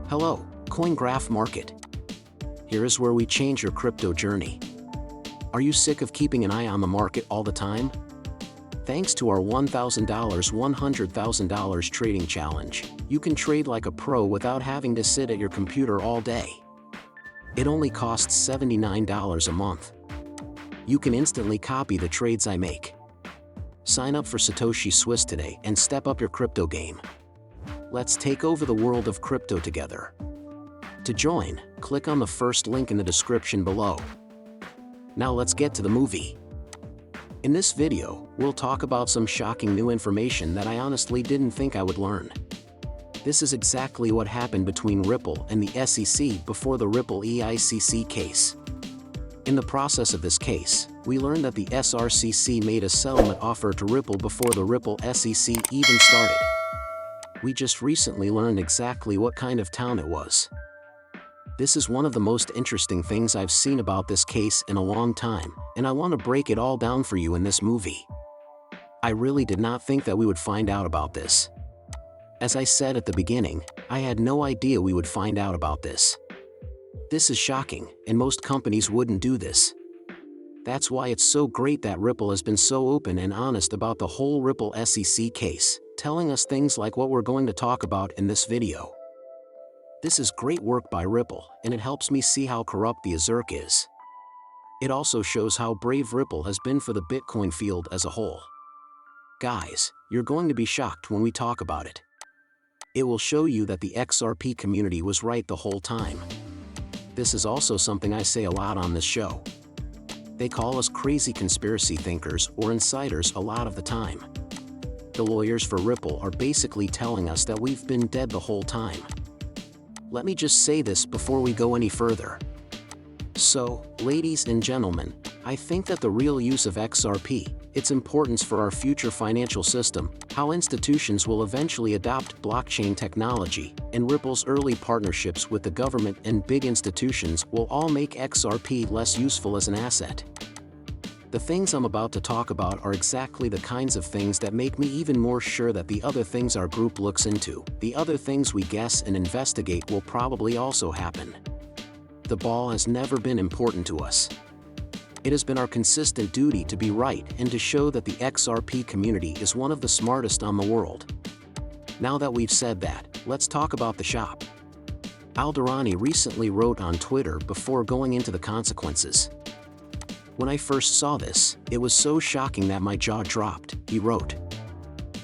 Hello, CoinGraph Market. Here is where we change your crypto journey. Are you sick of keeping an eye on the market all the time? Thanks to our $1,000 $100,000 trading challenge, you can trade like a pro without having to sit at your computer all day. It only costs $79 a month. You can instantly copy the trades I make. Sign up for Satoshi Swiss today and step up your crypto game. Let's take over the world of crypto together. To join, click on the first link in the description below. Now let's get to the movie. In this video, we'll talk about some shocking new information that I honestly didn't think I would learn. This is exactly what happened between Ripple and the SEC before the Ripple EICC case. In the process of this case, we learned that the SRCC made a settlement offer to Ripple before the Ripple SEC even started. We just recently learned exactly what kind of town it was. This is one of the most interesting things I've seen about this case in a long time, and I want to break it all down for you in this movie. I really did not think that we would find out about this. As I said at the beginning, I had no idea we would find out about this. This is shocking, and most companies wouldn't do this. That's why it's so great that Ripple has been so open and honest about the whole Ripple SEC case, telling us things like what we're going to talk about in this video. This is great work by Ripple, and it helps me see how corrupt the SEC is. It also shows how brave Ripple has been for the Bitcoin field as a whole. Guys, you're going to be shocked when we talk about it. It will show you that the XRP community was right the whole time. This is also something I say a lot on this show. They call us crazy conspiracy thinkers or insiders a lot of the time. The lawyers for Ripple are basically telling us that we've been dead the whole time. Let me just say this before we go any further. So, ladies and gentlemen, I think that the real use of XRP, its importance for our future financial system, how institutions will eventually adopt blockchain technology, and Ripple's early partnerships with the government and big institutions will all make XRP less useful as an asset. The things I'm about to talk about are exactly the kinds of things that make me even more sure that the other things our group looks into, the other things we guess and investigate will probably also happen. The ball has never been important to us. It has been our consistent duty to be right and to show that the XRP community is one of the smartest on the world. Now that we've said that, let's talk about the shop. Alderani recently wrote on Twitter before going into the consequences. When I first saw this, it was so shocking that my jaw dropped, he wrote.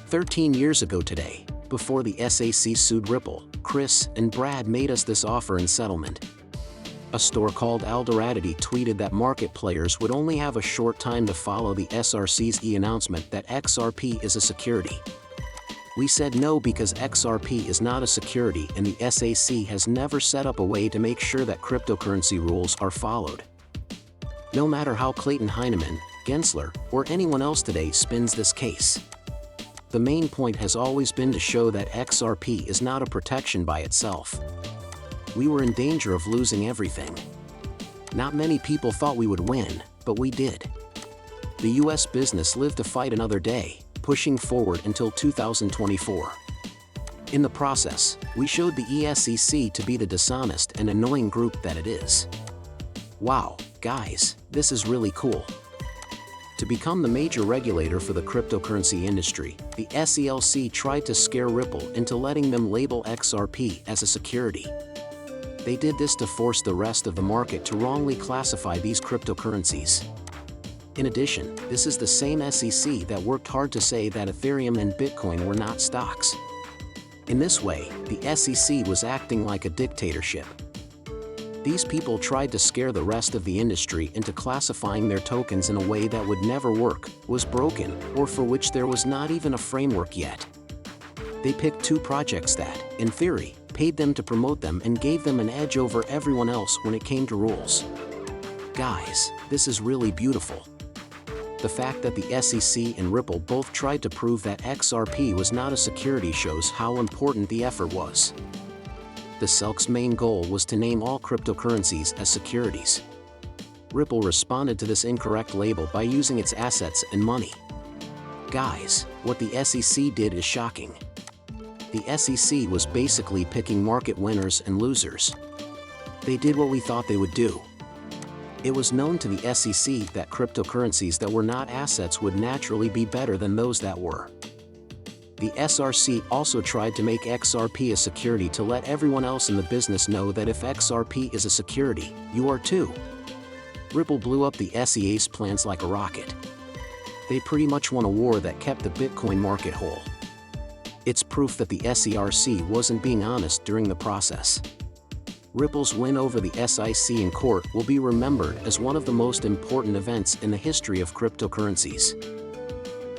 13 years ago today, before the SAC sued Ripple, Chris and Brad made us this offer in settlement. A store called Alderani tweeted that market players would only have a short time to follow the SRC's announcement that XRP is a security. We said no because XRP is not a security and the SAC has never set up a way to make sure that cryptocurrency rules are followed. No matter how Clayton Heinemann, Gensler, or anyone else today spins this case. The main point has always been to show that XRP is not a protection by itself. We were in danger of losing everything. Not many people thought we would win, but we did. The US business lived to fight another day, pushing forward until 2024. In the process, we showed the ESEC to be the dishonest and annoying group that it is. Wow, guys, this is really cool. To become the major regulator for the cryptocurrency industry, the SEC tried to scare Ripple into letting them label XRP as a security. They did this to force the rest of the market to wrongly classify these cryptocurrencies. In addition, this is the same SEC that worked hard to say that Ethereum and Bitcoin were not stocks. In this way, the SEC was acting like a dictatorship. These people tried to scare the rest of the industry into classifying their tokens in a way that would never work, was broken, or for which there was not even a framework yet. They picked two projects that, in theory, paid them to promote them and gave them an edge over everyone else when it came to rules. Guys, this is really beautiful. The fact that the SEC and Ripple both tried to prove that XRP was not a security shows how important the effort was. The SEC's main goal was to name all cryptocurrencies as securities. Ripple responded to this incorrect label by using its assets and money. Guys, what the SEC did is shocking. The SEC was basically picking market winners and losers. They did what we thought they would do. It was known to the SEC that cryptocurrencies that were not assets would naturally be better than those that were. The SRC also tried to make XRP a security to let everyone else in the business know that if XRP is a security, you are too. Ripple blew up the SEC's plans like a rocket. They pretty much won a war that kept the Bitcoin market whole. It's proof that the SRC wasn't being honest during the process. Ripple's win over the SEC in court will be remembered as one of the most important events in the history of cryptocurrencies.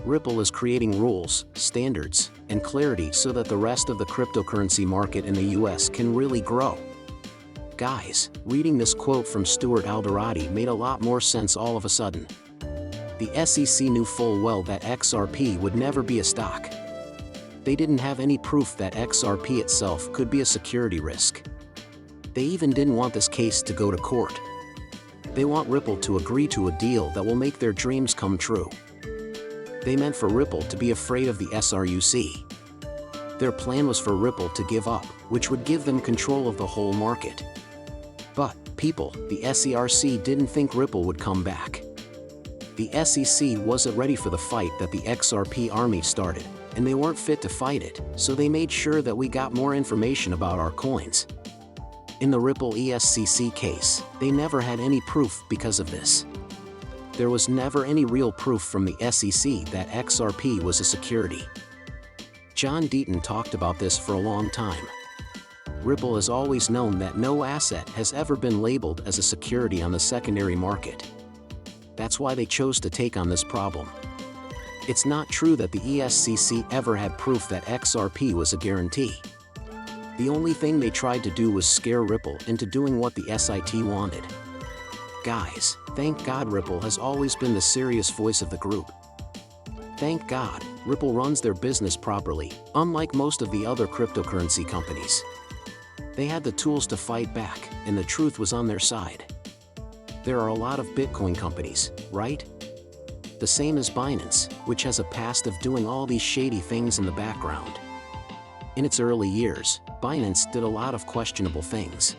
Ripple is creating rules, standards, and clarity so that the rest of the cryptocurrency market in the US can really grow. Guys, reading this quote from Stuart Alderati made a lot more sense all of a sudden. The SEC knew full well that XRP would never be a stock. They didn't have any proof that XRP itself could be a security risk. They even didn't want this case to go to court. They want Ripple to agree to a deal that will make their dreams come true. They meant for Ripple to be afraid of the SRC. Their plan was for Ripple to give up, which would give them control of the whole market. But, people, the SRC didn't think Ripple would come back. The SEC wasn't ready for the fight that the XRP army started, and they weren't fit to fight it, so they made sure that we got more information about our coins. In the Ripple ESCC case, they never had any proof because of this. There was never any real proof from the SEC that XRP was a security. John Deaton talked about this for a long time. Ripple has always known that no asset has ever been labeled as a security on the secondary market. That's why they chose to take on this problem. It's not true that the ESCC ever had proof that XRP was a guarantee. The only thing they tried to do was scare Ripple into doing what the SIT wanted. Guys, thank God Ripple has always been the serious voice of the group. Thank God, Ripple runs their business properly, unlike most of the other cryptocurrency companies. They had the tools to fight back, and the truth was on their side. There are a lot of Bitcoin companies, right? The same as Binance, which has a past of doing all these shady things in the background. In its early years, Binance did a lot of questionable things.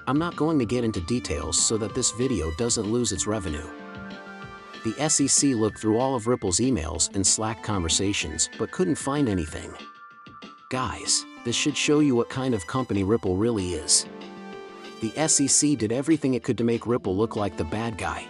I'm not going to get into details so that this video doesn't lose its revenue. The SEC looked through all of Ripple's emails and Slack conversations but couldn't find anything. Guys, this should show you what kind of company Ripple really is. The SEC did everything it could to make Ripple look like the bad guy,